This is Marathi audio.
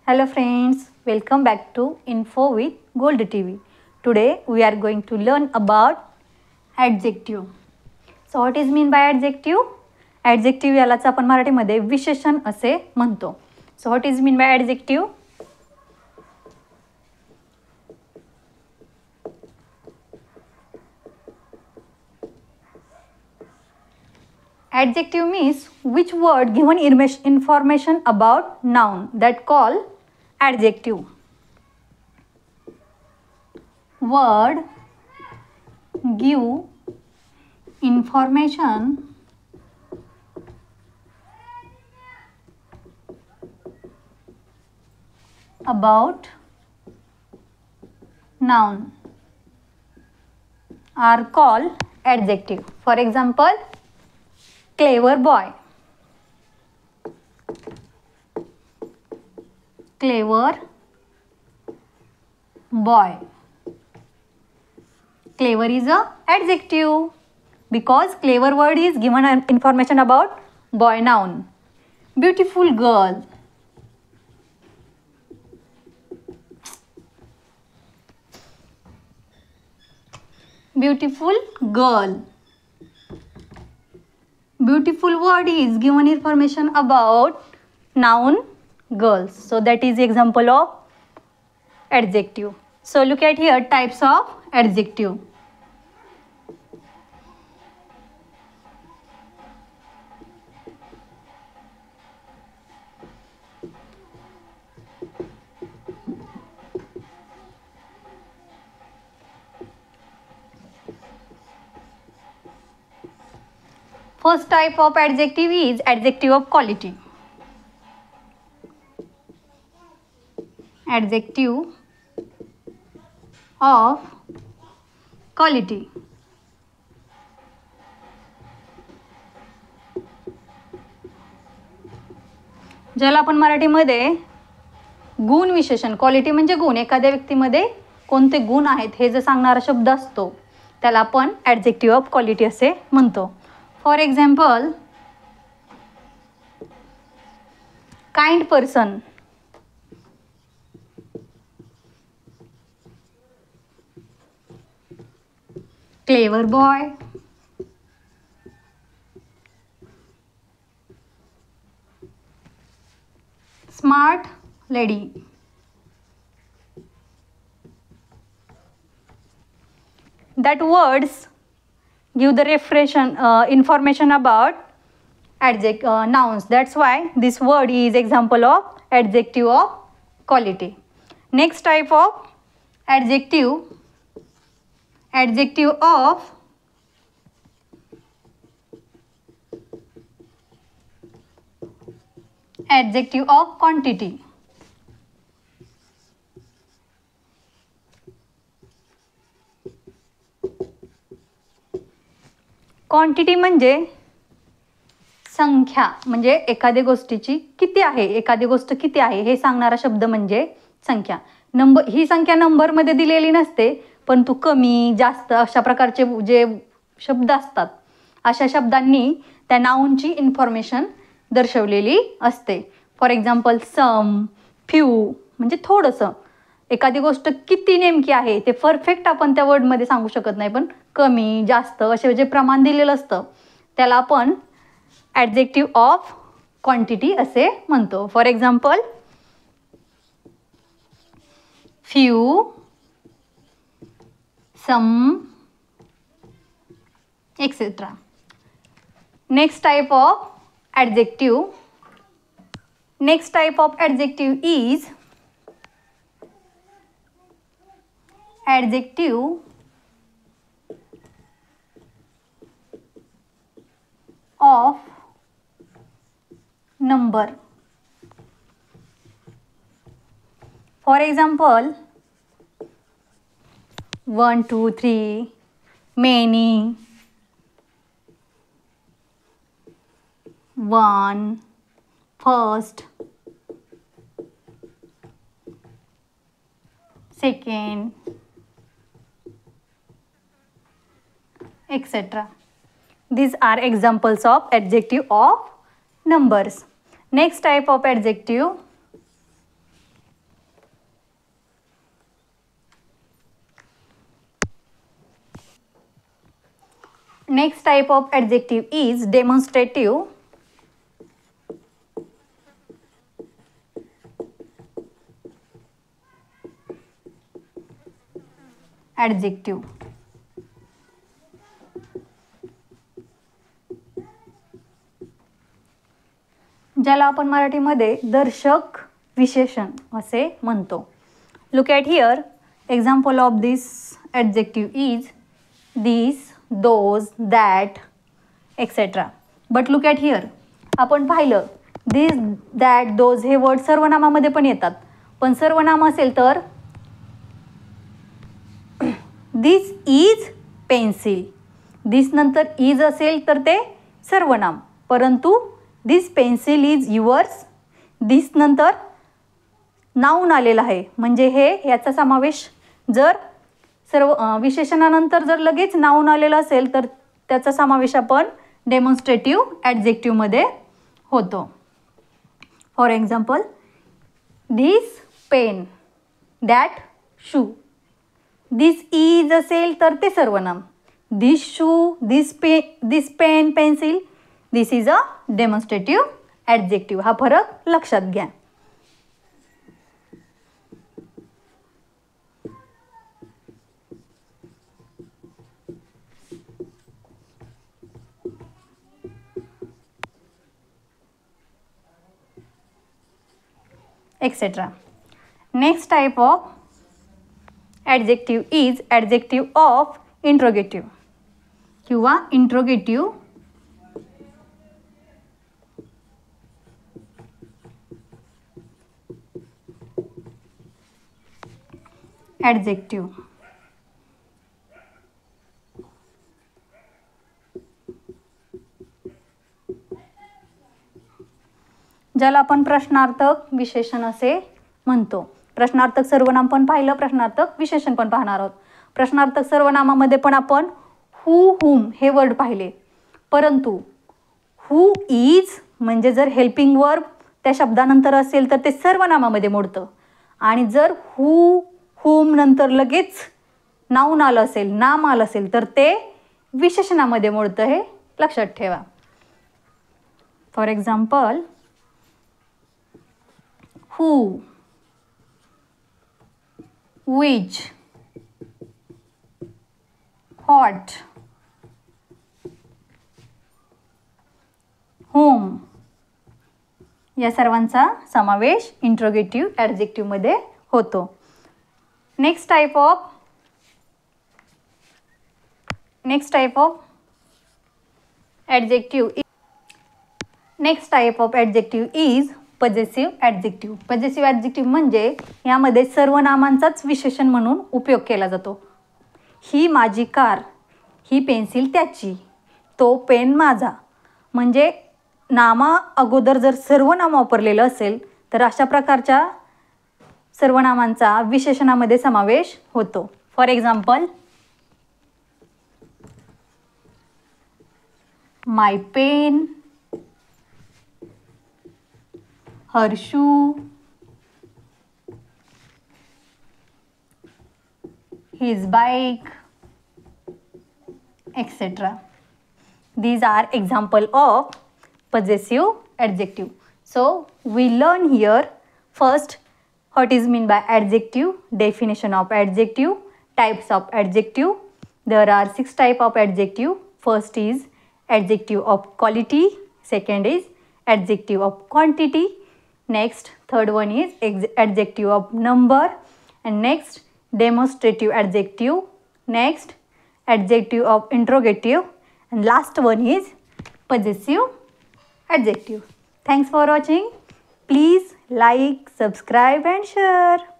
Hello friends, welcome back to Info with Gold TV. Today we are going to learn about adjective. So what is mean by adjective? Adjective यालाच आपण मराठीमध्ये विशेषण असे म्हणतो. So what is mean by adjective? Adjective means which word given information about noun that call adjective. Word give information about noun are called adjective. For example, clever boy, clever boy. Clever is a adjective because clever word is given information about boy noun. Beautiful girl, beautiful girl. Beautiful word is given information about noun girls. So that is example of adjective. So look at here types of adjective. First type of adjective is adjective of quality. Adjective of quality. ज्याला आपण मराठीमध्ये गुण विशेषण, क्वालिटी म्हणजे गुण, एखाद्या व्यक्तीमध्ये कोणते गुण आहेत हे जे सांगणारा शब्द असतो त्याला आपण ॲडजेक्टिव्ह ऑफ क्वालिटी असे म्हणतो. For example, kind person, clever boy, smart lady. That words give the information about nouns. That's why this word is example of adjective of quality. Next type of adjective, adjective of quantity. Quantity म्हणजे संख्या, म्हणजे एखाद्या गोष्टीची किती आहे, एखादी गोष्ट किती आहे हे सांगणारा शब्द म्हणजे संख्या. नंबर, ही संख्या नंबरमध्ये दिलेली नसते, पण तू कमी जास्त अशा प्रकारचे जे शब्द असतात अशा शब्दांनी त्या नाऊनची इन्फॉर्मेशन दर्शवलेली असते. फॉर एक्झाम्पल, सम, फ्यू म्हणजे थोडंसं. एखादी गोष्ट किती नेमकी आहे ते परफेक्ट आपण त्या वर्डमध्ये सांगू शकत नाही, पण कमी जास्त असे जे प्रमाण दिलेलं असतं त्याला आपण ॲडजेक्टिव्ह ऑफ क्वांटिटी असे म्हणतो. For example, few, some, etcetera. Next type of adjective. Next type of adjective is adjective of number. For example, 1, 2, 3, many, 1, first, second, etc. These are examples of adjective of numbers. Next type of adjective, Next type of adjective is demonstrative. Adjective. ज्याला आपण मराठीमध्ये दर्शक विशेषण असे म्हणतो. Look at here. Example of this adjective is this, those, that, etc. But look at here. आपण पाहिलं this, that, those हे वर्ड सर्वनामामध्ये पण येतात. पण सर्वनाम असेल तर this is pencil. this नंतर is असेल तर ते सर्वनाम. परंतु this pencil is yours. this नंतर नाऊन आलेलं आहे म्हणजे हे याचा समावेश जर सर्व विशेषणानंतर जर लगेच नाऊन आलेलं असेल तर त्याचा समावेश आपण डेमॉन्स्ट्रेटिव्ह ॲडजेक्टिव्हमध्ये होतो. For example this pen, that shoe. This is असेल तर ते सर्वनाम. This shoe, this pen, pencil, this is a demonstrative adjective. हा फरक लक्षात घ्या. etc. Next type of adjective is adjective of interrogative किंवा interrogative adjective. ज्याला आपण प्रश्नार्थक विशेषण असे म्हणतो. प्रश्नार्थक सर्वनाम पण पाहिलं, प्रश्नार्थक विशेषण पण पाहणार आहोत. प्रश्नार्थक सर्वनामामध्ये पण आपण हू, हुम हे वर्ड पाहिले. परंतु हू इज म्हणजे जर हेल्पिंग वर्ब त्या शब्दानंतर असेल तर ते सर्वनामामध्ये मोडतं. आणि जर हू, हुम नंतर लगेच नाऊन आलं असेल, नाम आलं असेल तर ते विशेषणामध्ये मोडतं. हे लक्षात ठेवा. For example who, which, what, whom या सर्वांचा समावेश इंट्रोगेटिव्ह ॲडजेक्टिव्हमध्ये होतो. Next type of adjective is possessive adjective. Possessive adjective म्हणजे यामध्ये सर्वनामांचाच विशेषण म्हणून उपयोग केला जातो. ही माझी कार, ही पेन्सिल त्याची, तो पेन माझा. म्हणजे नामा अगोदर जर सर्वनाम वापरलेलं असेल तर अशा प्रकारच्या सर्वनामांचा विशेषणामध्ये समावेश होतो. For example my pen, her shoe, his bike, etc. These are example of possessive adjective. So we learn here first what is mean by adjective, definition of adjective, types of adjective. There are 6 type of adjective. First is adjective of quality, second is adjective of quantity, next third one is adjective of number, and next demonstrative adjective, next adjective of interrogative, and last one is possessive adjective. Thanks for watching. Please like, subscribe and share.